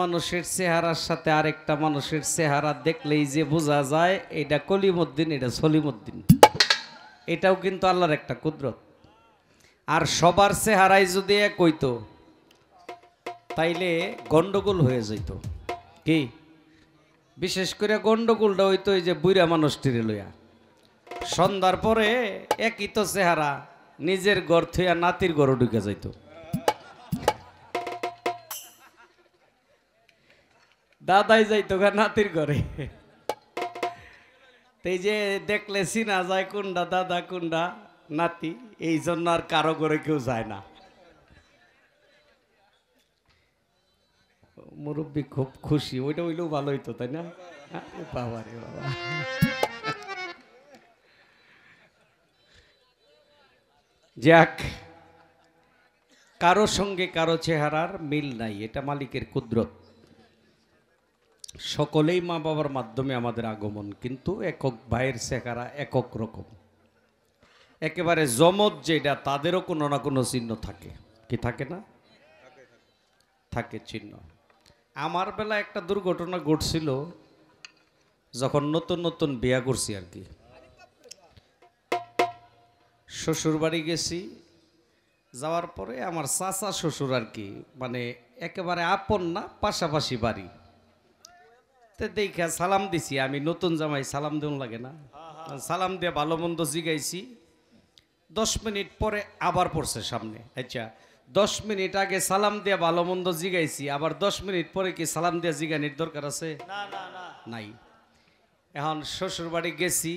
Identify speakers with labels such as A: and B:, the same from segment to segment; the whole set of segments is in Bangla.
A: মানুষের চেহারার সাথে আরেকটা মানুষের চেহারা দেখলেই যে বোঝা যায় এটা কলিমউদ্দিন, এটা সলিমউদ্দিন। এটাও কিন্তু আল্লাহর একটা কুদরত। আর সবার চেহারাই যদি এক হইতো তাইলে গন্ডগোল হয়ে যেত। কি বিশেষ করে গন্ডগোলটা হইতো এই যে বুড়া মানুষটির লইয়া। সন্ধ্যার পরে একই তো চেহারা নিজের ঘর থইয়া নাতির ঘরে ঢুকে যাইত। দাদাই যাইতো গা নাতির ঘরে। এই যে দেখলে চিনা যায় কোনটা দাদা কোনটা নাতি, এই জন্য আর কারো ঘরে কেউ যায় না। মুরব্বী খুব খুশি, ওইটা হইলেও ভালো হইতো তাই না? বাবা রে বাবা, যাক, কারো সঙ্গে কারো চেহারার মিল নাই, এটা মালিকের কুদরত। সকলেই মা বাবার মাধ্যমে আমাদের আগমন, কিন্তু একক ভাইয়ের চেহারা একক রকম। একেবারে জমজ যেটা, তাদেরও কোনো না কোনো চিহ্ন থাকে, কি থাকে না? থাকে চিহ্ন। আমার বেলা একটা দুর্ঘটনা ঘটছিল যখন নতুন নতুন বিয়া করছি আর কি। শ্বশুর বাড়ি গেছি, যাওয়ার পরে আমার চাচা শ্বশুর আর কি, মানে একেবারে আপন না, পাশাপাশি বাড়ি। তো দেখা সালাম দিছি, আমি নতুন জামাই, সালাম দেওয়া লাগে না? সালাম দিয়ে ভালো মন্দ জিগাইছি। 10 মিনিট পরে আবার পড়ছে সামনে। আচ্ছা, 10 মিনিট আগে সালাম দিয়ে ভালো মন্দ জিগাইছি, আবার 10 মিনিট পরে কি সালাম দিয়ে জিগানির দরকার আছে? নাই। এখন শ্বশুর বাড়ি গেছি,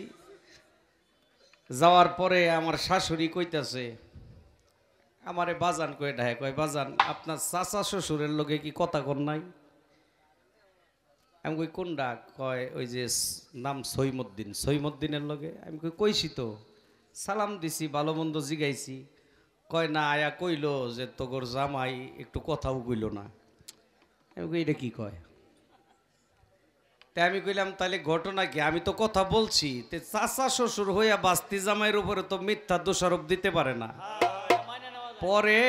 A: যাওয়ার পরে আমার শাশুড়ি কইতাছে, আমারে বাজান কয়ে ডাহে, কয় বাজান আপনার চাচা শ্বশুরের লোকে কি কথা কর নাই? আমি কই কোনটা? কয় ওই যে নাম সৈমুদ্দিন, সৈমুদ্দিনের লগে। আমি কই কইছি তো, সালাম দিছি, ভালো মন্দ জিগাইছি। কয় না, আয়া কইলো যে তোর জামাই একটু কথাও কইল না। আমি কই এটা কি কয়? তাই আমি কইলাম তাহলে ঘটনা কি? আমি তো কথা বলছি, তে চাচা শ্বশুর হইয়া বাস্তি জামাইয়ের উপরে তো মিথ্যা দোষারোপ দিতে পারে না। পরে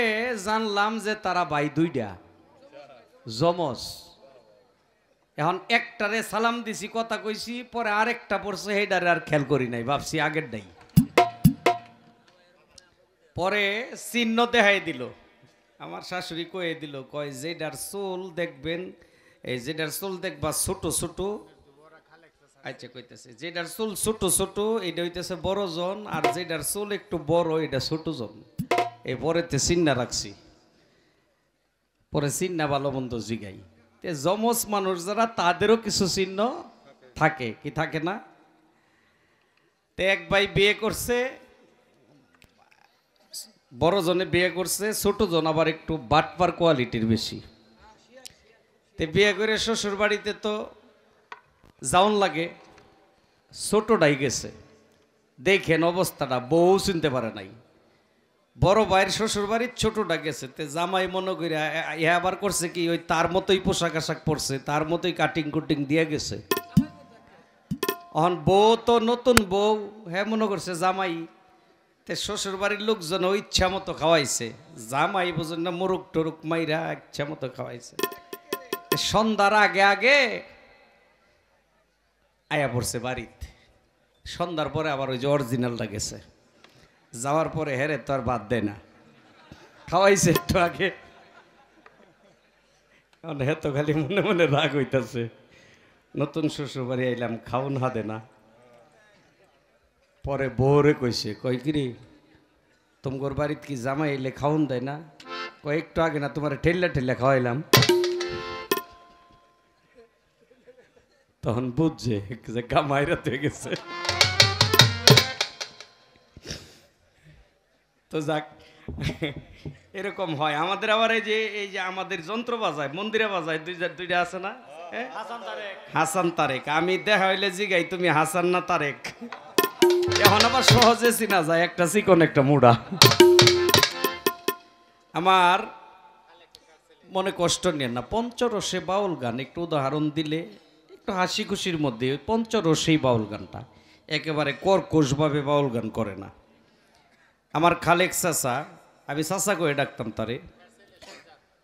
A: জানলাম যে তারা ভাই দুইটা, জমজ। এখন একটারে সালাম দিছি, কথা কইছি, পরে আরেকটা পড়ছে, সেইটারে আর খেয়াল করি নাই, ভাবছি আগের নাই। পরে চিহ্ন দেখাই দিল, আমার শাশুড়ি কয়ে দিল, কয় যেটার চুল দেখবেন, এই যেটার চুল দেখবা ছোট ছোট, আচ্ছা কইতেছে যেটার চুল ছোট ছোট এটা হইতেছে বড় জন, আর যেটার চুল একটু বড় এটা ছোট জন। এই পরেতে চিন্না রাখছি, পরে চিন্না ভালো মন্দ জিগাই। জমজ মানুষ যারা, তাদেরও কিছু চিহ্ন থাকে, কি থাকে না? তে এক ভাই বিয়ে করছে, বড় জনে বিয়ে করছে, ছোট জন আবার একটু বাটপার কোয়ালিটির বেশি। তে বিয়ে করে শ্বশুর বাড়িতে তো যাওন লাগে, ছোটটাই গেছে। দেখেন অবস্থাটা, বউ চিনতে পারে নাই। বড় ভাইয়ের শ্বশুর বাড়ির ছোটটা গেছে, তে জামাই মনে করে আবার করছে কি, ওই তার মতোই পোশাক আশাক পরছে, তার মতোই কাটিং কুটিং দিয়ে গেছে। এখন বউ তো নতুন বউ, হ্যাঁ মনে করছে জামাই। তে শ্বশুর বাড়ির লোকজন ওই ইচ্ছা মতো খাওয়াইছে, জামাই বুঝেন না, মুরুক টুরুক মাইরা ইচ্ছা মতো খাওয়াইছে। সন্ধ্যার আগে আগে আয়া পড়ছে বাড়িতে। সন্ধ্যার পরে আবার ওই যে অরিজিনালটা গেছে, যাওয়ার পরে হেরে তো আর বাদ দেয় না, খাওয়াইছে একটু আগে। হে তো খালি মনে মনে রাগ হইতেছে, নতুন শ্বশুর বাড়ি আইলাম, খাওন হাদে না। পরে বউরে কইছে, কই কিরি তোমার বাড়িতে কি জামাই এলে খাওন দেয় না? কয় একটু আগে না তোমার ঠেল্লা ঠেল্লা খাওয়াইলাম। তখন বুঝছে যে কামাইরা হয়ে গেছে। তো যাক, এরকম হয় আমাদের। আবার এই যে আমাদের যন্ত্র বাজায়, মন্দিরে বাজায়, দুইটা আছে না, হাসান তারেক। আমি দেখা হইলে জিগাই তুমি হাসান না তারেক। এখন আবার সহজে চিনা যায়, একটা চিকন একটা মুড়া। আমার মনে কষ্ট নেন না, পঞ্চরসে বাউল গান একটু উদাহরণ দিলে একটু হাসি খুশির মধ্যে। ওই পঞ্চরসেই বাউল গানটা একেবারে কর্কশভাবে বাউল গান করে না। আমার খালেক চাচা, আমি চাচা করে ডাকতাম তারে,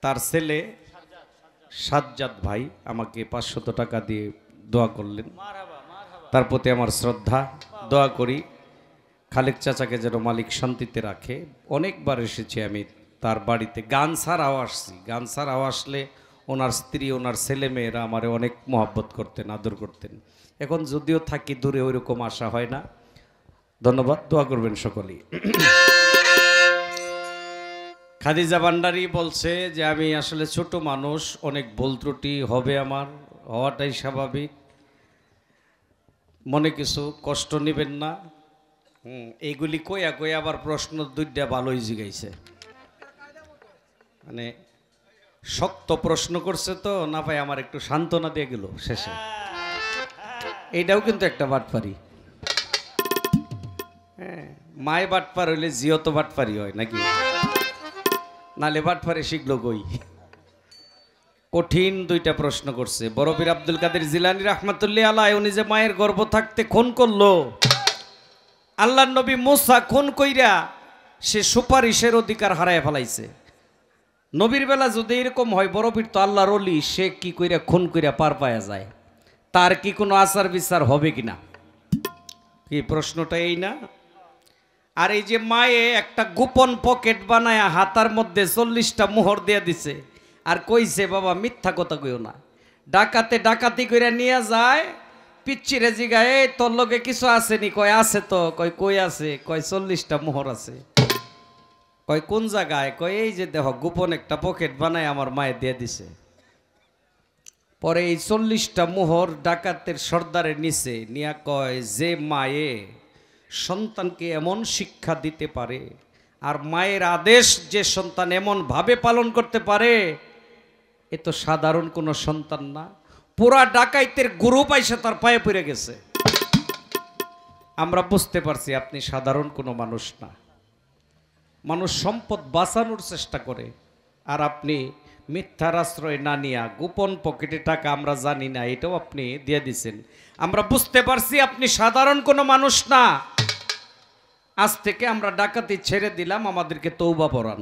A: তার ছেলে সাজ্জাদ ভাই আমাকে 500 টাকা দিয়ে দোয়া করলেন, তার প্রতি আমার শ্রদ্ধা। দোয়া করি খালেক চাচাকে যেন মালিক শান্তিতে রাখে। অনেকবার এসেছি আমি তার বাড়িতে, গান ছাড়াও আসছি। গান ছাড়াও আসলে ওনার স্ত্রী ওনার ছেলে মেয়েরা আমারে অনেক মহব্বত করতেন, আদর করতেন। এখন যদিও থাকি দূরে, ওইরকম আশা হয় না। ধন্যবাদ, দোয়া করবেন সকলেই। খাদিজা ভান্ডারী বলছে যে আমি আসলে ছোট মানুষ, অনেক ভুল ত্রুটি হবে, আমার হওয়াটাই স্বাভাবিক, মনে কিছু কষ্ট নেবেন না। এইগুলি কইয়া কইয়া আবার প্রশ্ন দুইটা ভালোই জিগাইছে, মানে শক্ত প্রশ্ন করছে তো না পাই, আমার একটু সান্ত্বনা দিয়ে গেল শেষে। এইটাও কিন্তু একটা বাটপারি। হ্যাঁ, মায় বাটপার হইলে জিও তো বাটপারি হয় নাকি? নালে বাটপারে শিখলো কই? কঠিন দুইটা প্রশ্ন করছে। বড় পীর আব্দুল কাদের জিলানী রাহমাতুল্লাহ আলাইহি, উনি যে মায়ের গর্ভ থাকতে খুন করলো, আল্লাহর নবী মুসা খুন কইরা সে সুপারিশের অধিকার হারায় ফেলাইছে। নবীর বেলা যদি এরকম হয়, বড় পীর তো আল্লাহর ওলি, সে কি কইরা খুন কইরা পার পায়া যায়? তার কি কোনো আচার বিচার হবে কিনা? কি প্রশ্নটা এই না? আর এই যে মায়ে একটা গোপন পকেট বানায়া হাতার মধ্যে 40টা মোহর দিয়ে দিছে, আর কইছে বাবা মিথ্যা কথা কইও না। ডাকাতে ডাকাতি কইরা নিয়ে যায়, পিচ্চিরে জিগায় এই তোর লগে কিছু আসেনি? কয় আছে তো। কয় কই আছে? কয় 40টা মোহর আছে। কয় কোন জায়গায়? কয় এই যে দেখো গোপন একটা পকেট বানায় আমার মায়ে দিয়ে দিছে। পরে এই 40টা মোহর ডাকাতের সর্দারের নিচে নিয়া কয়, যে মায়ে সন্তানকে এমন শিক্ষা দিতে পারে, আর মায়ের আদেশ যে সন্তান এমন ভাবে পালন করতে পারে, এ তো সাধারণ কোনো সন্তান না। পুরা ডাকাইতের গ্রুপ আইসা তার পায়ে পড়ে গেছে। আমরা বুঝতে পারছি আপনি সাধারণ কোনো মানুষ না। মানুষ সম্পদ বাঁচানোর চেষ্টা করে, আর আপনি মিথ্যার আশ্রয় না নিয়া গোপন পকেটে টাকা আমরা জানি না এটাও আপনি দিয়ে দিচ্ছেন। আমরা বুঝতে পারছি আপনি সাধারণ কোনো মানুষ না। আজ থেকে আমরা ডাকাতি ছেড়ে দিলাম, আমাদেরকে তৌবা পড়ান।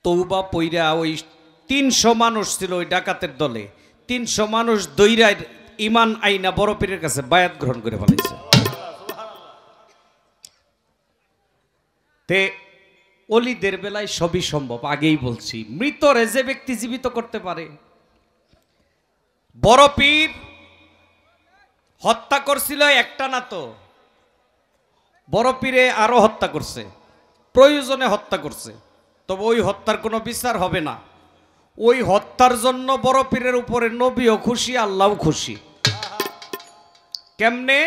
A: তৌবা পইরা ওই 300 মানুষ ছিল ওই ডাকাতের দলে, 300 মানুষ দৈরায় ইমান আইনা বড় পীরের কাছে বায়াত গ্রহণ করে ফেলেছে। তে অলিদের বেলায় সবই সম্ভব। আগেই বলছি, মৃতরে যে ব্যক্তি জীবিত করতে পারে। বড় পীর হত্যা করছিল একটা না তো, বড় পীরে আরো হত্যা করছে, প্রয়োজনে হত্যা করছে। তবে ওই হত্যার কোনো বিচার হবে না। ওই হত্যার জন্য বড় পীরের উপরে নবীও খুশি, আল্লাহও খুশি। কেমনে?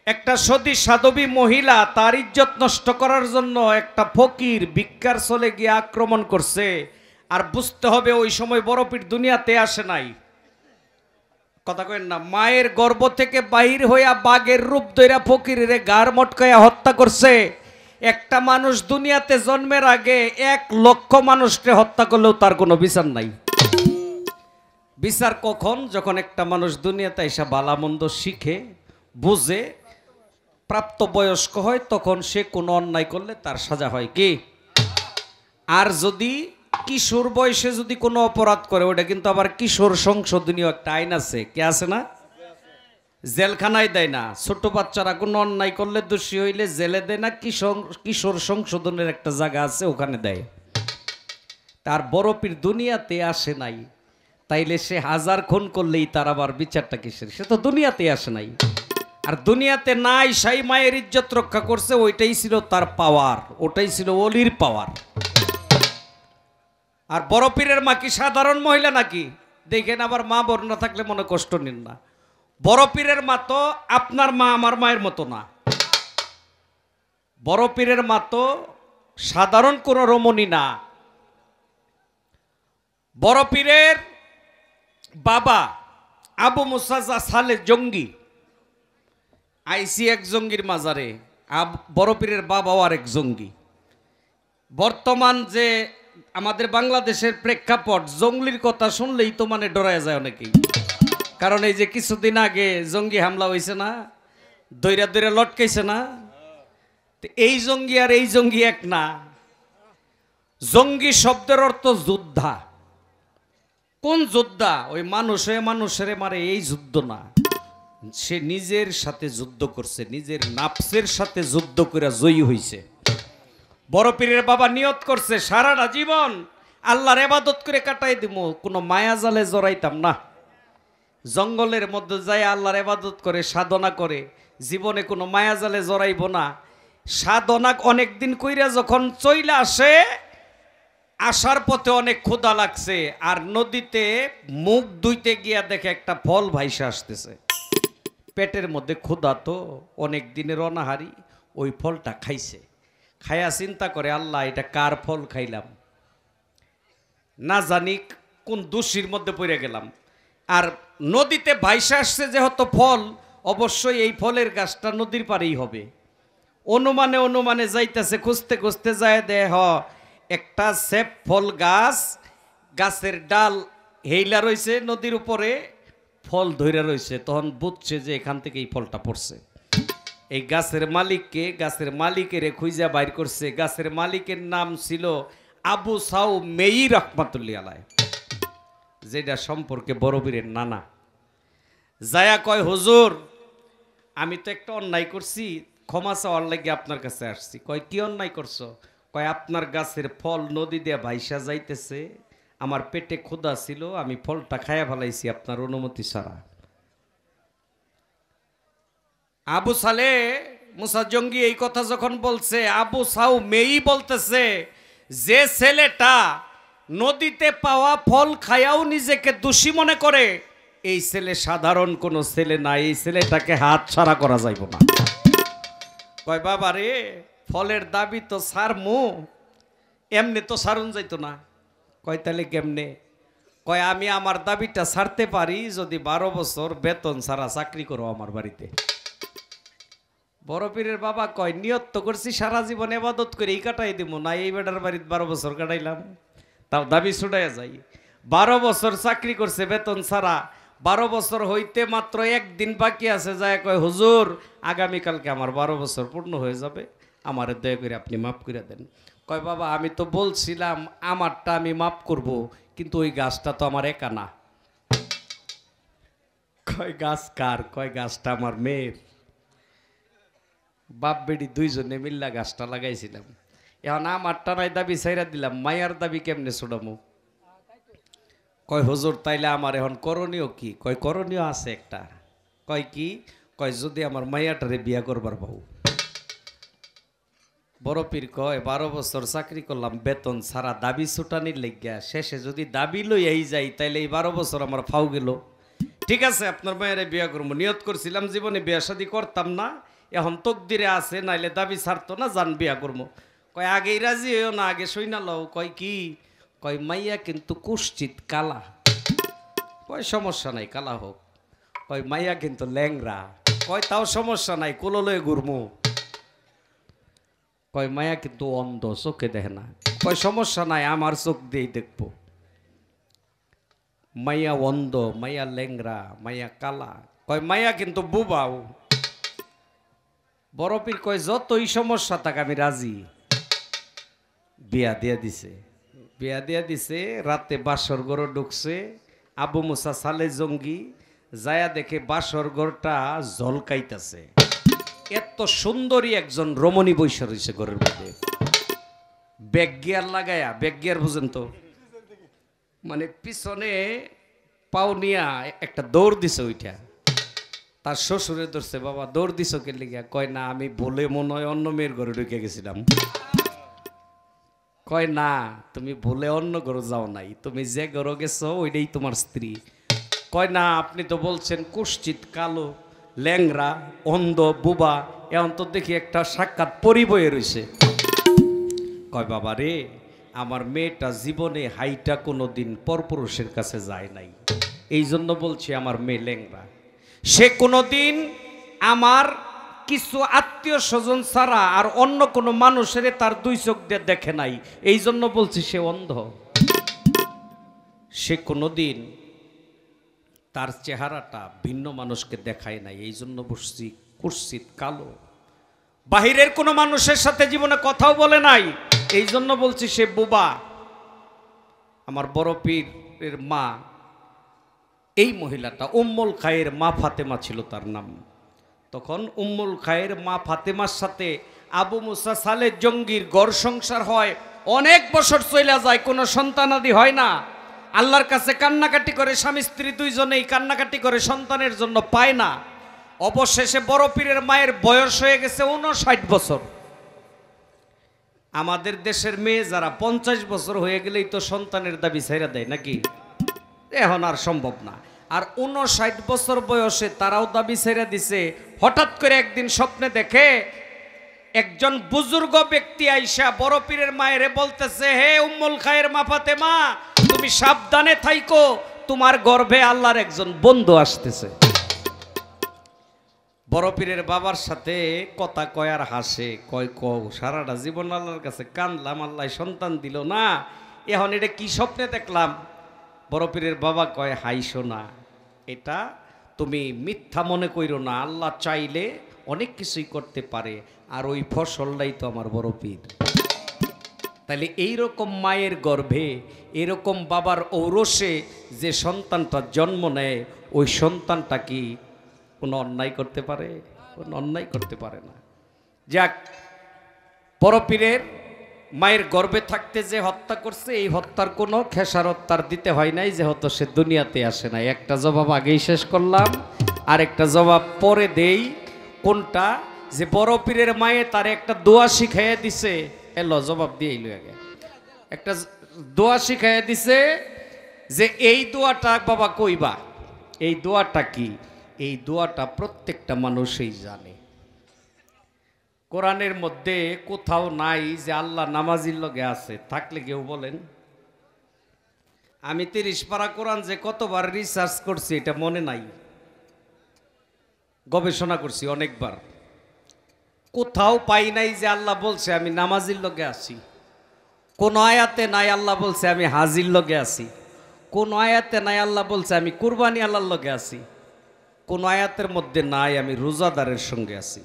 A: একটা সতী সাধবী মহিলা তার ইজ্জত নষ্ট করার জন্য একটা ফকির ভিক্ষার চলে গিয়ে আক্রমণ করছে। আর বুঝতে হবে ওই সময় বড় পীর দুনিয়াতে আসে নাই। কথা কইেন না, মায়ের গর্ভ থেকে বাহির হইয়া বাঘের রূপ ধইরা ফকিরের গাড় মটকাইয়া হত্যা করছে। একটা মানুষ দুনিয়াতে জন্মের আগে 1 লক্ষ মানুষকে হত্যা করলেও তার কোনো বিচার নাই। বিচার কখন? যখন একটা মানুষ দুনিয়াতে এসে ভালামন্দ শিখে, বুঝে, প্রাপ্তবয়স্ক হয়, তখন সে কোনো অন্যায় করলে তার সাজা হয় কি। আর যদি কিশোর বয়সে যদি কোনো অপরাধ করে, ওটা কিন্তু আবার কিশোর সংশোধনীয় একটা আইন আছে। কে আছে না? জেলখানায় দেয় না। ছোট বাচ্চারা কোনো অন্যায় করলে, দোষী হইলে জেলে দেয় না, কিশোর সংশোধনের একটা জায়গা আছে, ওখানে দেয়। তার বড় পীর দুনিয়াতে আসে নাই, তাইলে সে 1000 খুন করলেই তার আবার বিচারটা কিসের? সে তো দুনিয়াতে আসে নাই। আর দুনিয়াতে নাই, সেই মায়ের ইজ্জত রক্ষা করছে, ওইটাই ছিল তার পাওয়ার, ওটাই ছিল ওলির পাওয়ার। আর বড় পীরের মা কি সাধারণ মহিলা নাকি? দেখেন, আবার মা বোন না থাকলে মনে কষ্ট নিন না। বড় পীরের মা তো আপনার মা আমার মায়ের মতো না। বড় পীরের মা তো সাধারণ কোনো রমণী না। বড় পীরের বাবা আবু মুসা সালে জঙ্গি, আইসি এক জঙ্গির মাজারে, বড় পীরের বাবাও আরেক জঙ্গি। বর্তমান যে আমাদের বাংলাদেশের প্রেক্ষাপট, জঙ্গলির কথা শুনলেই তো মানে ডরায় যায় অনেকেই। কারণ এই যে কিছুদিন আগে জঙ্গি হামলা হয়েছে না, দৈরা দৈরা লটকাইছে না, এই জঙ্গি আর এই জঙ্গি এক না। জঙ্গি শব্দের অর্থ যোদ্ধা, কোন যোদ্ধা? ওই মানুষ হয়ে মানুষের মারে, এই যুদ্ধ না। সে নিজের সাথে যুদ্ধ করছে, নিজের নাফসের সাথে যুদ্ধ করে জয়ী হইছে। বড় পীরের বাবা নিয়ত করছে সারাটা জীবন আল্লাহর ইবাদত করে কাটাই দিব, কোনো মায়া জালে জড়াইতাম না। জঙ্গলের মধ্যে যায় আল্লাহর ইবাদত করে, সাধনা করে, জীবনে কোনো মায়া জালে জড়াইব না। সাধনা অনেক দিন কইরা যখন চইলা আসে, আসার পথে অনেক ক্ষুধা লাগছে, আর নদীতে মুখ ধুইতে গিয়া দেখে একটা ফল ভাইসা আসতেছে। পেটের মধ্যে ক্ষুধা তো, অনেক দিনের অনাহারি, ওই ফলটা খাইছে। খায়া চিন্তা করে, আল্লাহ এটা কার ফল খাইলাম, না জানি কোন দোষীর মধ্যে পড়ে গেলাম। আর নদীতে ভাইসা আসছে যেহেতু ফল, অবশ্যই এই ফলের গাছটা নদীর পাড়েই হবে। অনুমানে অনুমানে যাইতেছে, খুঁজতে খুঁজতে যায়, দেহ একটা সেপ ফল গাছ, গাছের ডাল হেইলা রয়েছে, নদীর উপরে ফল ধইরা রয়েছে। তখন বুঝছে যে এখান থেকে এই ফলটা পড়ছে। এই গাছের মালিককে, গাছের মালিকের খুঁজা বাইর করছে। গাছের মালিকের নাম ছিল আবু সাউ মেই রহমাতুল্লাহ আলাইহি, যেটা সম্পর্কে বড় পীরের নানা। যায়া কয়, হুজুর আমি তো একটা অন্যায় করছি, ক্ষমা চাওয়ার লাগে আপনার কাছে আসছি। কয়, কি অন্যায় করছো? কয়, আপনার গাছের ফল নদী দিয়ে ভাইসা যাইতেছে, আমার পেটে ক্ষুধা ছিল, আমি ফলটা খায়া ফেলাইছি আপনার অনুমতি ছাড়া। আবু সালে মুসা জঙ্গি এই কথা যখন বলছে, আবু সাউ মেই বলতেছে, যে ছেলেটা নদীতে পাওয়া ফল খায়াও নিজেকে দোষী মনে করে, এই ছেলে সাধারণ কোনো ছেলে না, এই ছেলেটাকে হাত ছাড়া করা যাইব না। কয়, বাবা রে, ফলের দাবি তো সারমু, এমনি তো সারুন যাইতো না। কয়, তাহলে কেমনে? কয়, আমি আমার দাবিটা ছাড়তে পারি যদি 12 বছর বেতন ছাড়া চাকরি করো আমার বাড়িতে। বড় পীরের বাবা কয়, নিয়ত তো করছি সারা জীবন ইবাদত করে এই কাটাই দিব, না এই বেটার বাড়িতে 12 বছর কাটাইলাম, তাও দাবি ছুটাইয়া যাই। 12 বছর চাকরি করছে বেতন ছাড়া, 12 বছর হইতে মাত্র একদিন বাকি আছে। যায় কয়, হুজুর আগামীকালকে আমার 12 বছর পূর্ণ হয়ে যাবে, আমার দয়া করে আপনি মাফ করে দেন। কয়, বাবা আমি তো বলছিলাম আমারটা আমি মাফ করব, কিন্তু ওই গাছটা তো আমার একা না। কয়, গাছ কার? কয়, গাছটা আমার মেয়ের। বাপ বেটি দুইজনে মিল্লা গাছটা লাগাইছিলাম, এখন আমারটা নাই দাবি ছাইরা দিলাম, মায়ার দাবি কেমনে ছোড়ামু? কয়, হুজুর তাইলে আমার এখন করণীয় কি? কয়, করণীয় আছে একটা। কয়, কি? কয়, যদি আমার মাইয়াটারে বিয়া করবার পাও। বড় পীর কয়, 12 বছর চাকরি করলাম বেতন ছাড়া, দাবি ছুটানির লেগিয়া, শেষে যদি দাবি লইয়াই যাই, তাইলে এই 12 বছর আমার ফাও গেল। ঠিক আছে, আপনার মায়ের বিয়া করবো, নিয়ত করছিলাম জীবনে বিয়া শাদী করতাম না, এখন তকদিরে আছে, নাইলে দাবি ছাড়তো না, জান বিয়া করবো। কয়, আগেই রাজি হইও না, আগে সইনা লও। কয়, কি? কয়, মাইয়া কিন্তু কুশ্চিত কালা। কয়, সমস্যা নাই, কালা হোক। কয়, মাইয়া কিন্তু ল্যাংরা। কয়, তাও সমস্যা নাই, কোলো লয়ে ঘুরমু। কয়, মায়া কিন্তু অন্ধ, চোখে দেখে না। কয়, সমস্যা নাই, আমার চোখ দিয়েই দেখবো। মাইয়া অন্ধ, মাইয়া ল্যাংরা, মাইয়া কালা। কয়, মাইয়া কিন্তু বুবাও। বড় পীর কয়, যতই সমস্যা থাক আমি রাজি। বিয়া দিয়া দিছে, বিয়া দিয়া দিছে। রাতে বাসর ঘর ঢুকছে আবু মুসা সালে জঙ্গি, যায়া দেখে বাসর ঘরটা ঝলকাইতেছে। এত সুন্দরী একজন রমণী বৈশা রয়েছে ঘরের মধ্যে, ব্যাক গিয়ার লাগায়া, ব্যাক গিয়ার বুঝেন তো, মানে পিছনে পাও নিয়া একটা দৌড় দিছে ওইটা। তার শ্বশুরে ধরছে, বাবা দৌড় দিছ কে লিগা? কয়, না আমি ভুলে মনে হয় অন্য মেয়ের ঘরে ঢুকে গেছিলাম। কয়, না তুমি ভুলে অন্য ঘরে যাও নাই, তুমি যে ঘরে গেছো ওইটাই তোমার স্ত্রী। কয়, না আপনি তো বলছেন কুশ্চিত কালো, ল্যাংরা, অন্ধ, বুবা, এখন তো দেখি একটা সাক্ষাৎ পরিবয়ে রয়েছে। কয়, বাবা রে, আমার মেয়েটা জীবনে হাইটা কোনো দিন পরপুরুষের কাছে যায় নাই, এই জন্য বলছি আমার মেয়ে ল্যাংরা। সে কোনো দিন আমার কিছু আত্মীয় স্বজন ছাড়া আর অন্য কোনো মানুষের তার 2 চোখ দিয়ে দেখে নাই, এই জন্য বলছি সে অন্ধ। সে কোনো দিন তার চেহারাটা ভিন্ন মানুষকে দেখায় নাই, এই জন্য বলছি কুৎসিত কালো। বাহিরের কোনো মানুষের সাথে জীবনে কথাও বলে নাই, এই জন্য বলছি সে বোবা। আমার বড় পীর পীরের মা, এই মহিলাটা উম্মুল খায়ের মা ফাতেমা ছিল তার নাম। তখন উম্মুল খায়ের মা ফাতেমার সাথে আবু মুসা সালেহ জঙ্গির গড় সংসার হয়, অনেক বছর চলে যায়, কোনো সন্তানাদি হয় না। আল্লাহর কাছে কান্নাকাটি করে, স্বামী স্ত্রী দুইজনেই কান্নাকাটি করে, সন্তানের জন্য পায় না। অবশেষে বড় পীরের মায়ের বয়স হয়ে গেছে 59 বছর। আমাদের দেশের মেয়ে যারা 50 বছর হয়ে গেলেই তো সন্তানের দাবি ছাইরা দেয় নাকি, এখন আর সম্ভব না। আর 59 বছর বয়সে তারাও দাবি ছেড়ে দিছে। হঠাৎ করে একদিন স্বপ্নে দেখে একজন বুজুর্গ ব্যক্তি আইসা বড় পীরের মায়েরে বলতেছে, হে উম্মুল খায়ের মা ফাতেমা, তুমি সাবধানে থাইকো, তোমার গর্ভে আল্লাহর একজন বন্ধু আসতেছে। বড় পীরের বাবার সাথে কথা কয় আর হাসে, কয় কও সারাটা জীবন আল্লাহর কাছে কান্দলাম, আল্লাহ সন্তান দিল না, এখন এটা কি স্বপ্নে দেখলাম। বড় পীরের বাবা কয়, হাইসো না, এটা তুমি মিথ্যা মনে কইরো না, আল্লাহ চাইলে অনেক কিছুই করতে পারে, আর ওই ফসলটাই তো আমার বড় পীর। তাহলে এইরকম মায়ের গর্ভে, এরকম বাবার ঔরসে যে সন্তানটা জন্ম নেয়, ওই সন্তানটা কি কোনো অন্যায় করতে পারে? কোনো অন্যায় করতে পারে না। যাক, বড় পীরের মায়ের গর্ভে থাকতে যে হত্যা করছে, এই হত্যার কোনো খেসারত তার দিতে হয় নাই, যে হতো সে দুনিয়াতে আসে নাই। একটা জবাব আগেই শেষ করলাম, আর একটা জবাব পরে দেই। কোনটা? যে বড় পীরের মায়ে তার একটা দোয়া শিখাইয়া দিছে। এলো জবাব দিয়ে এলো আগে। একটা দোয়া শিখাইয়া দিছে যে এই দোয়াটা বাবা কইবা। এই দোয়াটা কি? এই দোয়াটা প্রত্যেকটা মানুষই জানে। কোরআনের মধ্যে কোথাও নাই যে আল্লাহ নামাজির লগে আছে। থাকলে কেউ বলেন? আমি 30 পারা কোরআন যে কতবার রিসার্চ করছি এটা মনে নাই, গবেষণা করছি অনেকবার, কোথাও পাই নাই যে আল্লাহ বলছে আমি নামাজির লগে আছি। কোন আয়াতে নাই আল্লাহ বলছে আমি হাজির লগে আছি। কোন আয়াতে নাই আল্লাহ বলছে আমি কুরবানি আল্লাহর লগে আছি। কোন আয়াতের মধ্যে নাই আমি রোজাদারের সঙ্গে আছি।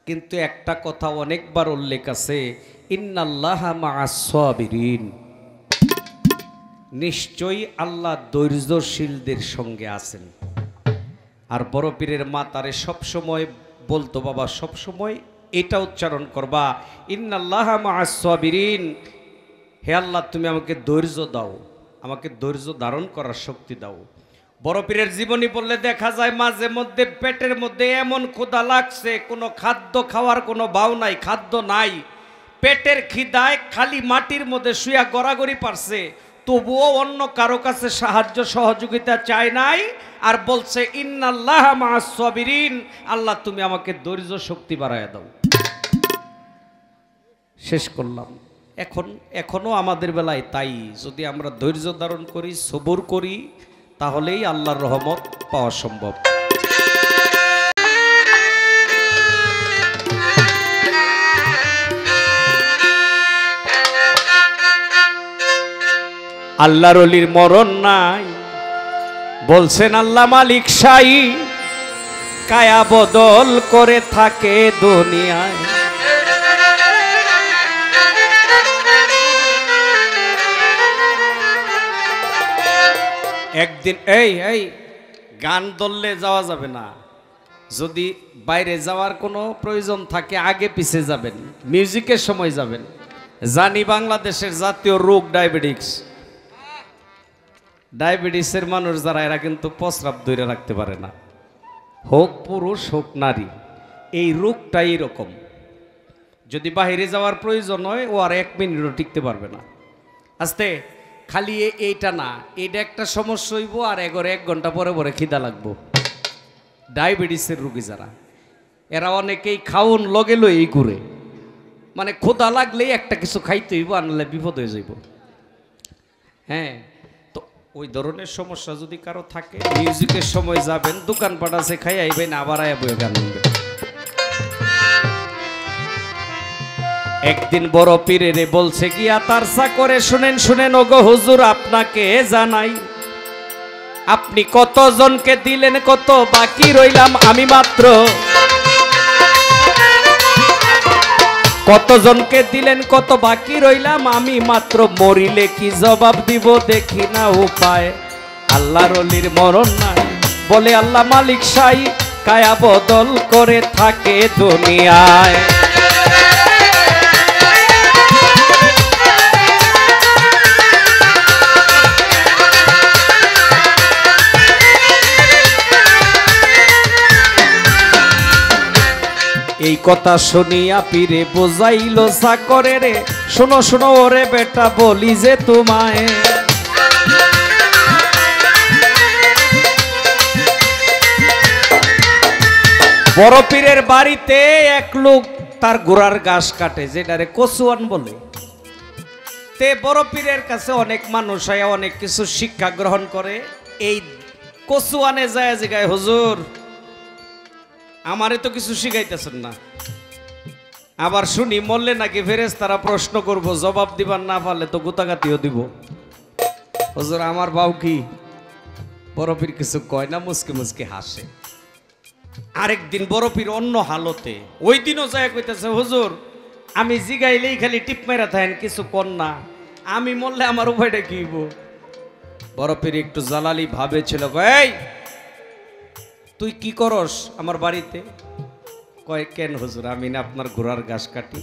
A: কিন্তু একটা কথা অনেকবার উল্লেখ আছে, ইন্নাল্লাহা মা'আস সাবিরিন, নিশ্চয়ই আল্লাহ ধৈর্যশীলদের সঙ্গে আছেন। আর বড় পীরের মা তারে সবসময় বলতো, বাবা সবসময় এটা উচ্চারণ করবা, ইন্নাল্লাহা মা'আস সাবিরিন, হে আল্লাহ তুমি আমাকে ধৈর্য দাও, আমাকে ধৈর্য ধারণ করার শক্তি দাও। বড় পীরের জীবনী পড়লে দেখা যায় মাঝে মধ্যে পেটের মধ্যে এমন ক্ষুধা লাগছে, কোনো খাদ্য খাওয়ার কোনো ভাও নাই, খাদ্য নাই, পেটের খিদায় খালি মাটির মধ্যে শুয়া গড়াগড়ি পারছে, তবুও অন্য কারো কাছে সাহায্য সহযোগিতা চায় নাই, আর বলছে ইন্নাল্লাহা মা'আস সাবিরিন, আল্লাহ তুমি আমাকে ধৈর্য শক্তি বাড়ায় দাও। শেষ করলাম। এখনো আমাদের বেলায় তাই, যদি আমরা ধৈর্য ধারণ করি, সবুর করি, তাহলেই আল্লাহর রহমত পাওয়া সম্ভব। আল্লাহর ওলির মরণ নাই, বলছেন আল্লাহ মালিক শাই, কায়া বদল করে থাকে দুনিয়ায়। একদিন এই গান ধরলে যাওয়া যাবে না, যদি বাইরে যাওয়ার কোনো প্রয়োজন থাকে আগে পিছে যাবেন, মিউজিকের সময় যাবেন। জানি বাংলাদেশের জাতীয় রোগ ডায়াবেটিসের মানুষ যারা, এরা কিন্তু প্রস্রাব ধরে রাখতে পারে না, হোক পুরুষ হোক নারী, এই রোগটা এইরকম। যদি বাইরে যাওয়ার প্রয়োজন হয়, ও আর 1 মিনিটও টিকতে পারবে না। আস্তে খালি এইটা না, এইটা একটা সমস্যা হইব, আর 1 ঘন্টা পরে পরে খিদা লাগবো। ডায়াবেটিসের রোগী যারা, এরা অনেকেই খাওন লগে লই ঘুরে, মানে ক্ষুধা লাগলেই একটা কিছু খাইতে হইব, আনলে বিপদ হয়ে যাইব। হ্যাঁ, তো ওই ধরনের সমস্যা যদি কারো থাকে, মিউজিকের সময় যাবেন, দোকানপাট আছে, খাই আইবেন, আবার আয়া বই গান শুনবেন। একদিন বড় পীরেরে বলছে গিয়া তার চাকরে, শুনেন ওগো হুজুর, আপনাকে জানাই, আপনি কতজনকে দিলেন, কত বাকি রইলাম আমি মাত্র। কতজনকে দিলেন কত বাকি রইলাম আমি মাত্র মরিলে কি জবাব দিব দেখি না উপায় আল্লাহর ওলির মরণ নাই বলে আল্লাহ মালিক সাই কায়া বদল করে থাকে দুনিয়ায় এই কথা শুনিয়া পীরে বোঝাইল চাকরে রে শোনো শোনো ওরে বেটা বলি যে তোমায় বড় পীরের বাড়িতে এক লোক তার ঘোড়ার ঘাস কাটে যেটারে কচুয়ান বলে তে বড় পীরের কাছে অনেক মানুষ আয়া অনেক কিছু শিক্ষা গ্রহণ করে এই কচুয়ানে যায় জায়গায় হুজুর আমারে তো কিছু শিখাইতেছেন না আবার শুনি মরলে নাকি ফেরেশতারা প্রশ্ন করব জবাব দিবার না পারলে তো গুতাগাতিও দিব হুজুর আমার বাউ কি বড় পীর কিছু কয় না মুসকে মুসকে হাসে আরেকদিন বড় পীর অন্য হালতে ওই দিনও যায় কইতেছে হুজুর আমি জিগাইলেই খালি টিপ মেরা থাকেন কিছু কর না আমি মরলে আমার উপায়টা কি হইব বড় পীর একটু জালালি ভাবে ছিল এই তুই কি করস আমার বাড়িতে কয় কেন হুজুর আমি না আপনার ঘোড়ার ঘাস কাটি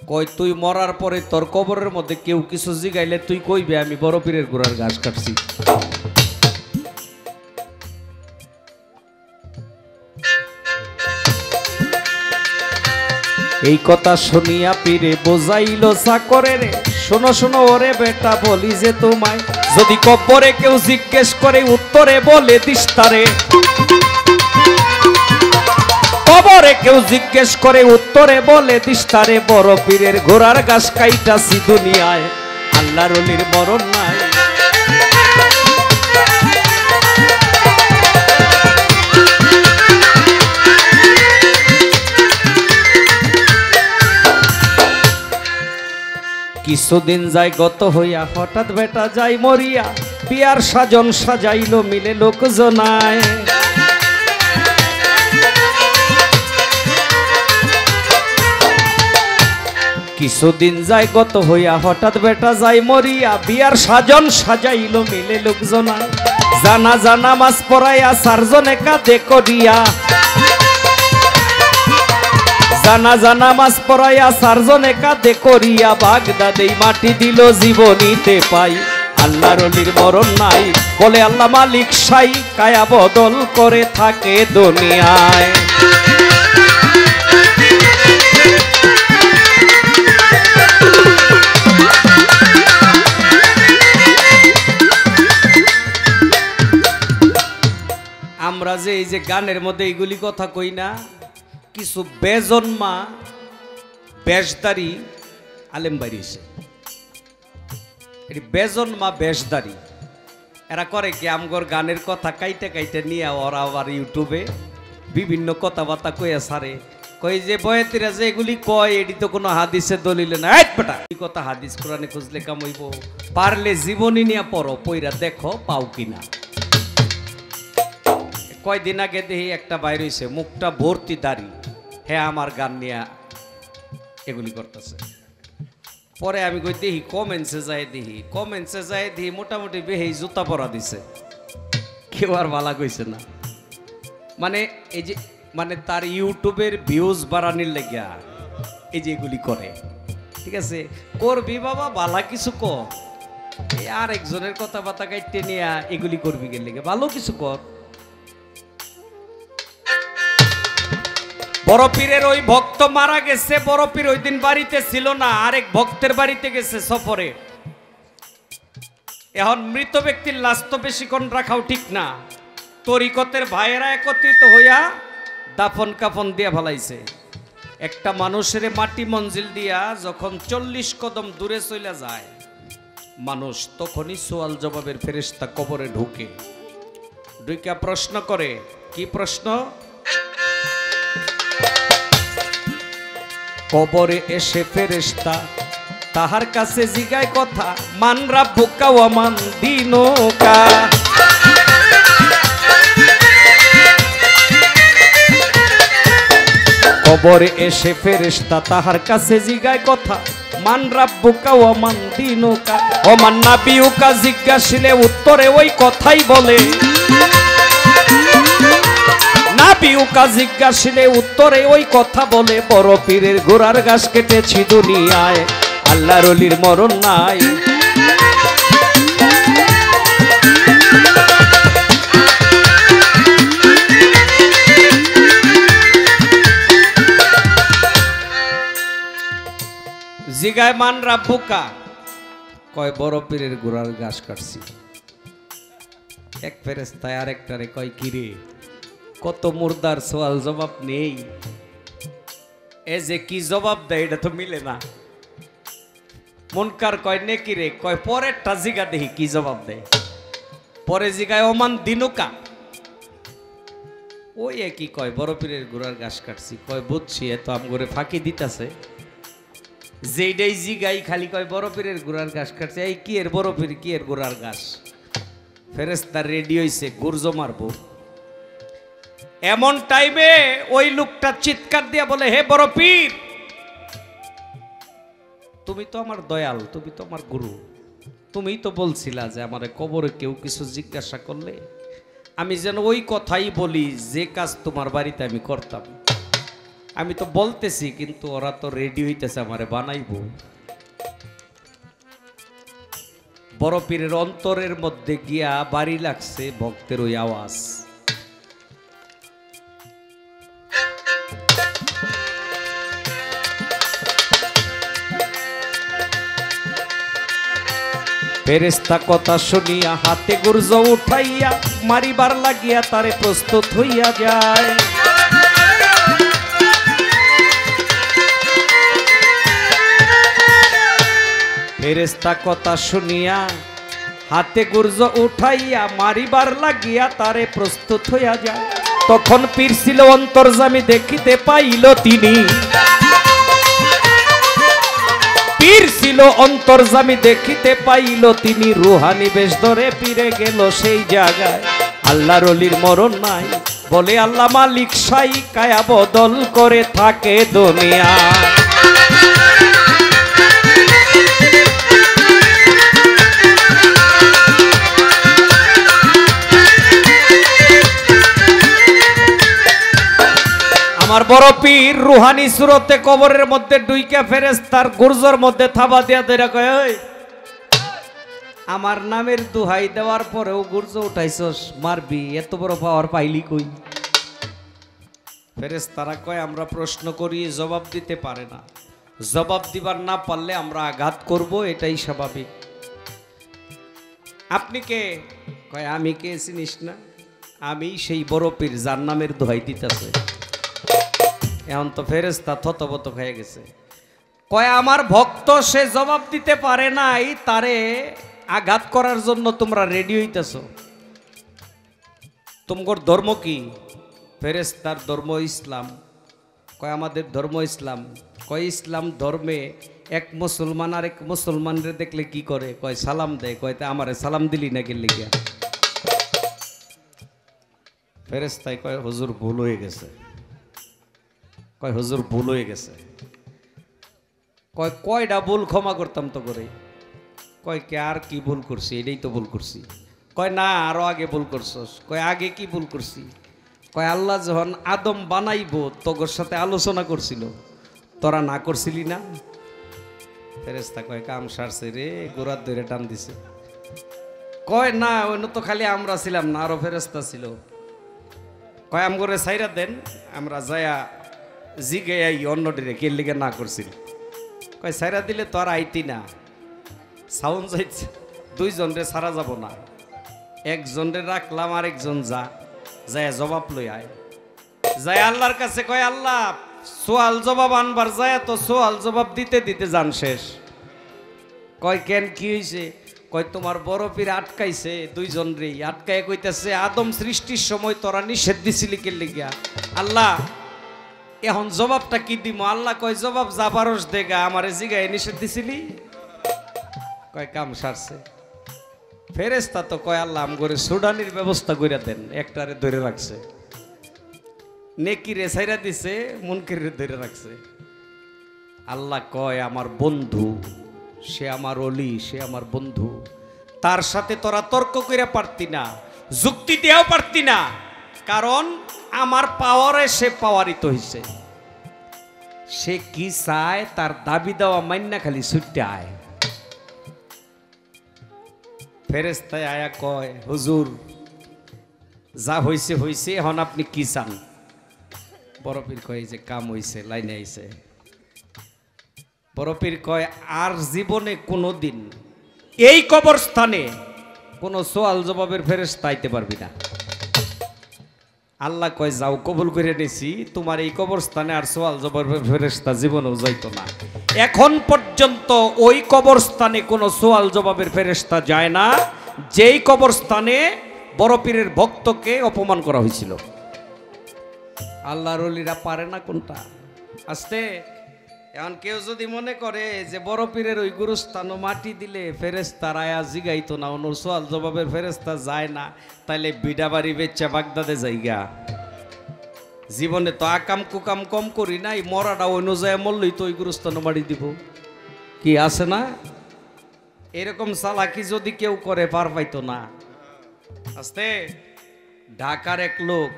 A: কয় তুই মরার পরে তোর কবরের মধ্যে কেউ কিছু জিগাইলে তুই কইবে আমি বড় পীরের ঘোড়ার ঘাস কাটছি এই কথা শুনিয়া পীরে বোঝাইল চাকরে রে শোনো শোনো ওরে বেটা বলি যে তোমায় যদি কবরে কেউ জিজ্ঞেস করে উত্তরে বলে দিস তারে কবরে কেউ জিজ্ঞেস করে উত্তরে বলে দিস তারে বড় পীরের ঘোড়ার ঘাস কাইটাছি দুনিয়ায় আল্লাহর ওলির মরণ নাই কিছুদিন যায় গত হইয়া হঠাৎ বেটা যাই মরিয়া বিয়ার সাজন সাজাইল মিলে লোকজনায় কিছুদিন যায় গত হইয়া হঠাৎ বেটা যাই মরিয়া বিয়ার সাজন সাজাইল মিলে লোকজনায় জানা জানা মাছ পড়াইয়া চারজনে কাঁদে করিয়া জানা জানা মাছ পড়াইয়া চারজনে কাঁদে করিয়া বাগদাদেই মাটি দিল জীবনীতে পাই আল্লাহর ওলির মরণ নাই বলে আল্লাহ মালিক সাই কায়া বদল করে থাকে দুনিয়ায় আমরা যে এই যে গানের মধ্যে এইগুলি কথা কই না কিছু বেজন্মা বেশদারি আলেম বাইরিছে বেজন্মা বেশদারি এরা করে কি আমগর গানের কথা কাইতে কাইতে নিয়ে ওরা আবার ইউটিউবে বিভিন্ন কথাবার্তা কইয়া সারে কই যে বয়াতিরা যে এগুলি কয় এটি তো কোনো হাদিসের দলিলে না বেটা এই কথা হাদিস কোরআনে খুঁজলে কামাইব পারলে জীবনী নিয়ে পড়ো পইরা দেখো পাও কিনা কয়দিন আগে দেখি একটা বাইর হইছে মুখটা ভর্তি দাড়ি হ্যাঁ আমার গান নিয়ে এগুলি করতেছে পরে আমি কই দেখি কমেন্টসে যাই দেখি মোটামুটি বেহেই জুতা পরা দিছে কেউ আর ভালা কইছে না মানে এই যে মানে তার ইউটিউবের ভিউজ বাড়ানোর লাগিয়া এই যে এগুলি করে ঠিক আছে করবি বাবা ভালা কিছু কর আর একজনের কথাবার্তা কাইতে নিয়ে এগুলি করবি গেলে ভালো কিছু কর বড় পীরের ওই ভক্ত মারা গেছে বড় পীর ওই দিন বাড়িতে ছিল না আরেক ভক্তের বাড়িতে গেছে সফরে এখন মৃত ব্যক্তির লাশ তো বেশিক্ষণ রাখাও ঠিক না তরিকতের ভাইয়েরা একত্রিত হইয়া দাফন কাফন দিয়া ফেলাইছে একটা মানুষের মাটি মঞ্জিল দিয়া যখন 40 কদম দূরে চলে যায় মানুষ তখনই সওয়াল জবাবের ফেরেশতা কবরে ঢুকে প্রশ্ন করে কি প্রশ্ন কবরে এসে ফেরেশতা তাহার কাছে জিগায় কথা মান রাব্বুকা ওয়া মান দীনুকা কবরে এসে ফেরেশতা তাহার কাছে জিগায় কথা, মান রাব্বুকা ওয়া মান দীনুকা, ও মান নাবিয়ুকা জিজ্ঞাসিলে উত্তরে ওই কথাই বলে, নাবিয়ুকা জিজ্ঞাসিলে উত্তরে ওই কথা বলে, বড় পীরের ঘোড়ার ঘাস কেটেছি দুনিয়ায়, আল্লাহর ওলির মরণ নাই। জিগায় মান রাব্বুকা, কয় বড় পীরের ঘোড়ার ঘাস কাটছি। এক ফেরেশতায় আরেকটারে কয় কিরে কত মুর্দার সওয়াল জবাব নেই, এ যে কি জবাব দেয় এটা তো মিলে না। মুনকার কয় নে কিরে, কয় পরেরটা জিগা দেখি কি জবাব দেয়। পরে জিগায় ওমান দিনুকা, ওই একই কয় বড় পীরের ঘোড়ার ঘাস কাটছি। কয় বুঝছি এ তো আমগরে ফাঁকি দিতাছে, যেইটাই জিগাই খালি কয় বড় পীরের ঘোড়ার ঘাস কাটছে। এই কি এর বড় পীর, কি এর ঘোড়ার ঘাস? ফেরেশতা রেডি হইছে গুর্জ মারবো। এমন টাইমে ওই লোকটা চিৎকার দিয়া বলে, হে বড় পীর, তুমি তো আমার দয়াল, তুমি তো আমার গুরু, তুমি তো বলছিলা যে আমারে কবরে কেউ কিছু জিজ্ঞাসা করলে আমি যেন ওই কথাই বলি যে কাজ তোমার বাড়িতে আমি করতাম। আমি তো বলতেছি কিন্তু ওরা তো রেডি হইতেছে আমারে বানাইবো। বড় পীরের অন্তরের মধ্যে গিয়া বাড়ি লাগছে ভক্তের ওই আওয়াজ। ফেরেশতা কথা শুনিয়া হাতে গুর্জ উঠাইয়া মারিবার লাগিয়া তারে প্রস্তুত হইয়া যায়। ফেরেশতা কথা শুনিয়া হাতে গুর্জ উঠাইয়া মারিবার লাগিয়া তারে প্রস্তুত হইয়া যায়। তখন পীর ছিল অন্তর্যামী দেখিতে পাইল তিনি, পীর ছিল অন্তর্যামী দেখিতে পাইল তিনি, রুহানি বেশ ধরে পীরে গেল সেই জায়গায়, আল্লাহর ওলির মরণ নাই বলে আল্লাহ মালিক সাই কায়া বদল করে থাকে দুনিয়া। আমার বড় পীর রুহানি সুরতে কবরের মধ্যে ডুইকা ফেরেশতার গুর্জর মধ্যে থাবা দিয়া দেরা কয়, ওই আমার নামের দুহাই দেওয়ার পরেও গুর্জ উঠাইছস, মারবি, এত বড় পাওয়ার পাইলি কই? ফেরেশতারা কয় আমরা প্রশ্ন করি জবাব দিতে পারে না, জবাব দিবার না পারলে আমরা আঘাত করব, এটাই স্বাভাবিক। আপনি কে? কয় আমি কে চিনিস না, আমি সেই বড় পীর যার নামের দোহাই দিতেছে। এখন তো ফেরেশতা থতবত হয়ে গেছে। কয় আমার ভক্ত, সে জবাব দিতে পারে নাই, তারে আঘাত করার জন্য তোমরা রেডি হইতেছ। তোমার ধর্ম কি? ফেরেশতার ধর্ম ইসলাম। কয় আমাদের ধর্ম ইসলাম। কয় ইসলাম ধর্মে এক মুসলমান আর এক মুসলমানরে দেখলে কি করে? কয় সালাম দেয়। কয় তা আমারে সালাম দিলি না গেলে গিয়া? ফেরেশতায় কয় হুজুর ভুল হয়ে গেছে। কয় হুজুর ভুল হয়ে গেছে। কয় কয়টা ভুল ক্ষমা করতাম তো করে? কয় কে আর কি ভুল করছি? এটাই তো ভুল করছি। কয় না আরো আগে ভুল করছস। কয় আগে কি ভুল করছি? কয় আল্লাহ যখন আদম বানাইবো তোর সাথে আলোচনা করছিল, তোরা না করছিলি না? ফেরেশতা কয় কাম সারছে রে, গোড়ার ধরে টান দিছে। কয় না অন্য তো খালি আমরা ছিলাম না, আরো ফেরেশতা ছিল। কয় আমগরে সাইরা দেন, আমরা যায়া জিগে আই অন্য ডেরে কে লিগে না করছিল। কয় সাইরা দিলে তো আর আইতি না, সাউন্ড যাইছে, দুইজনরে সারা যাব না, একজনরে রাখলাম আর একজন যায় জবাব লই আয়। যায় আল্লাহর কাছে কয় আল্লাহ সোয়াল জবাব আনবার যায় তো সোয়াল জবাব দিতে দিতে যান শেষ। কয় কেন কি হয়েছে? কয় তোমার বড় পীর আটকাইছে দুইজন রে, আটকায় কইতাছে আদম সৃষ্টির সময় তোরা নিষেধ দিছিলি কে লিগা? আল্লাহ এখন জবাবটা কি দিব? আল্লাহ কয় জবাব যা পারস দেগা, আমারে জিগায় নিষেধ দিছিলি। কয় কাম সারছে। ফেরেশতা তো কয় আল্লাহ আমগরে সুডানির ব্যবস্থা কইরা দেন, একটারে ধরে রাখছে। নেকিরে ছাইরা দিছে, মুনকিরে ধরে রাখছে। আল্লাহ কয় আমার বন্ধু, সে আমার অলি, সে আমার বন্ধু, তার সাথে তোরা তর্ক করে পারতি না, যুক্তি দিয়েও পারতি না, কারণ আমার পাওয়ারে সে পাওয়ারিত হইছে। সে কি চায় তার দাবি দেওয়া মান্না খালি ছুটতে আয়। ফেরেশতায় আয়া কয় হুজুর যা হইছে হইছে, এখন আপনি কি চান? বড় পীর কয় যে কাম হইছে, লাইনে আইছে। বড় পীর কয় আর জীবনে কোনো দিন এই কবরস্থানে কোনো সওয়াল জবাবের ফেরেশতা আইতে পারবি না। আল্লাহ কয় যাও, কবুল করে নিয়েছি, তোমার এই কবরস্থানে আর সওয়াল জবাবের ফেরেশতা জীবনেও যাইতো না। এখন পর্যন্ত ওই কবরস্থানে কোনো সওয়াল জবাবের ফেরেশতা যায় না, যেই কবরস্থানে বড় পীরের ভক্তকে অপমান করা হয়েছিল। আল্লাহর ওলিরা পারে না কোনটা আসতে। এখন কেউ যদি মনে করে যে বড় পীরের ওই গুরুস্থান মাটি দিলে ফেরেশতা আয়া জিগাইতো না, ওর সওয়াল জবাবের ফেরেশতা যায় না, তাইলে বিডাবাড়ি বেচ্চা বাগদাদে যাইগা। জীবনে তো আকাম কুকাম কম করি নাই, মরাটা অন্য যায় মরলই তো ওই গুরুস্থান মাটি দিব, কি আছে না? এরকম চালাকি যদি কেউ করে পার পাইতো না। আস্তে ঢাকার এক লোক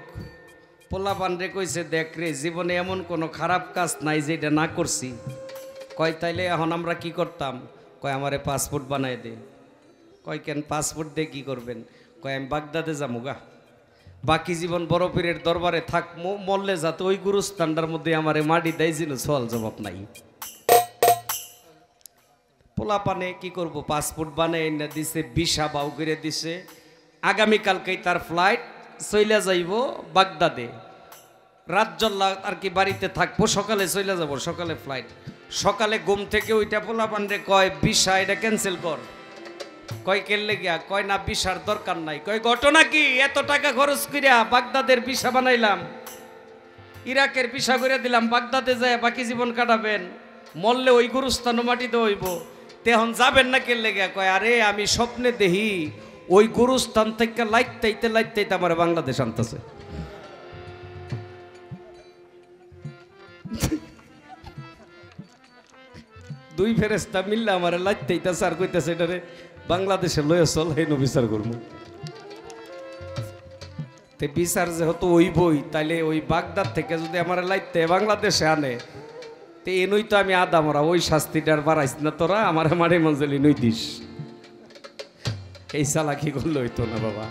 A: পোলাপান রে কইছে, দেখ রে জীবনে এমন কোনো খারাপ কাজ নাই যেটা না করছি। কয় তাইলে এখন আমরা কি করতাম? কয় আমারে পাসপোর্ট বানাই দে। কয় কেন পাসপোর্ট দিয়ে কি করবেন? কয় আমি বাগদাদে যাবো গা, বাকি জীবন বড় পীরের দরবারে থাকবো, মরলে যাতে ওই গুরুস্থানটার মধ্যে আমারে মাটি দেয় যেন সওয়াল জবাব নাই। পোলাপানে কি করব, পাসপোর্ট বানাই না দিছে, ভিসা বাউ করে দিছে, আগামীকালকেই তার ফ্লাইট, চইলা যাইব বাগদাদে, রাত জল্লা আর কি বাড়িতে থাকবো, সকালে চইলা যাব, সকালে ফ্লাইট। সকালে ঘুম থেকে ওইটা পোলাপান রে কয় ভিসা এটা ক্যান্সেল কর। কয় কেলে গিয়া? কয় না ভিসার দরকার নাই। কয় ঘটনা কি? এত টাকা খরচ করিয়া বাগদাদের ভিসা বানাইলাম, ইরাকের ভিসা করে দিলাম, বাগদাদে যায় বাকি জীবন কাটাবেন, মরলে ওই গুরুস্থান মাটিতে হইব, তেহন যাবেন না কেলে গিয়া? কয় আরে আমি স্বপ্নে দেখি ওই গুরুস্থান থেকে লাইতে লাইতে আমার বাংলাদেশ আনতেছে। দুই ফেরেশতা মিললে আমার লাইতে আর কইতেছে এটারে বাংলাদেশে লয়ে চল, হেন বিচার করবো। তে বিচার যেহেতু ওইবই, তাইলে ওই বাগদাদ থেকে যদি আমার লাইতে বাংলাদেশে আনে, তে এনই তো আমি আদা মরা, ওই শাস্তিটার বাড়াইস না তোরা, আমার মারে মঞ্জলি নই দিস। এই চালাকি করলে হইতো না বাবা।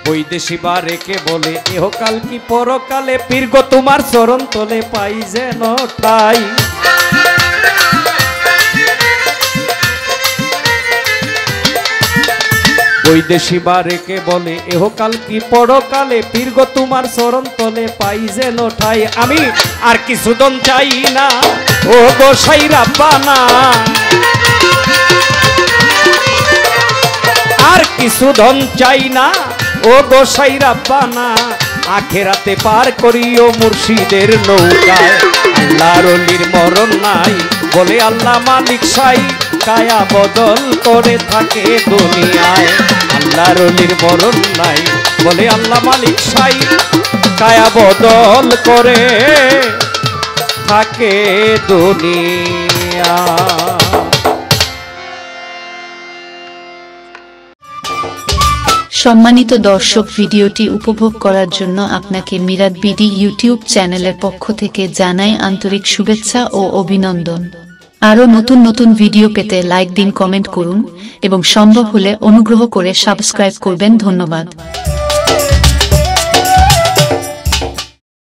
A: বৈদেশি বা রেখে বলে এহকাল কি পরকালে, পীরগো তোমার চরণ তলে পাই যেন ঠাই। বৈদেশি বা রেখে বলে এহকাল কি পরকালে, পীরগো তোমার চরণ তলে পাই যেন ঠাই। আমি আর কিছু দন চাই না ও গোসাই রাব্বানা, আর কিছু ধন চাই না ও গোসাই রাব্বানা, আখেরাতে পার করিও মুর্শিদের নৌকায়। আল্লাহর ওলির মরণ নাই বলে আল্লাহ মালিক সাই, কায়া বদল করে থাকে দুনিয়ায়। আল্লাহর ওলির মরণ নাই বলে আল্লাহ মালিক সাই, কায়া বদল করে থাকে দুনিয়া।
B: সম্মানিত দর্শক, ভিডিওটি উপভোগ করার জন্য আপনাকে মিরাদ বিডি ইউটিউব চ্যানেলের পক্ষ থেকে জানাই আন্তরিক শুভেচ্ছা ও অভিনন্দন। আরও নতুন নতুন ভিডিও পেতে লাইক দিন, কমেন্ট করুন এবং সম্ভব হলে অনুগ্রহ করে সাবস্ক্রাইব করবেন। ধন্যবাদ।